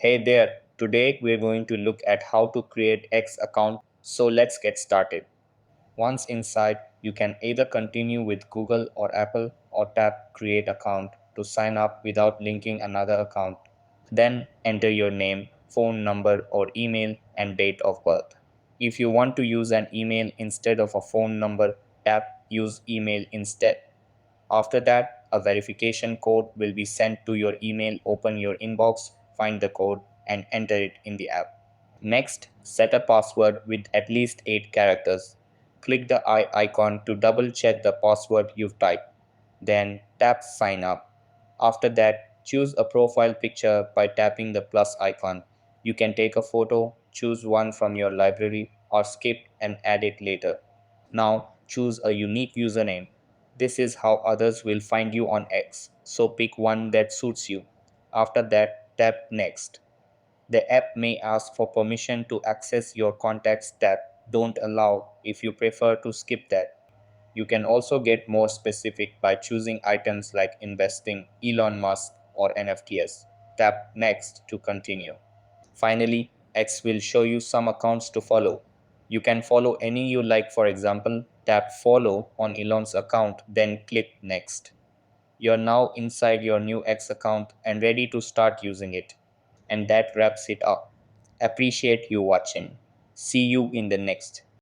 Hey there, today we're going to look at how to create X account. So let's get started. Once inside, you can either continue with Google or Apple or tap create account to sign up without linking another account. Then enter your name, phone number or email and date of birth. If you want to use an email instead of a phone number, tap use email instead. After that, a verification code will be sent to your email. Open your inbox, find the code, and enter it in the app. Next, set a password with at least 8 characters. Click the eye icon to double check the password you've typed. Then tap sign up. After that, choose a profile picture by tapping the plus icon. You can take a photo, choose one from your library, or skip and add it later. Now choose a unique username. This is how others will find you on X, so pick one that suits you. After that, tap Next. The app may ask for permission to access your contacts tab. Don't allow if you prefer to skip that. You can also get more specific by choosing items like investing, Elon Musk, or NFTs. Tap Next to continue. Finally, X will show you some accounts to follow. You can follow any you like. For example, tap follow on Elon's account, then click next. You're now inside your new X account and ready to start using it. And that wraps it up. Appreciate you watching. See you in the next.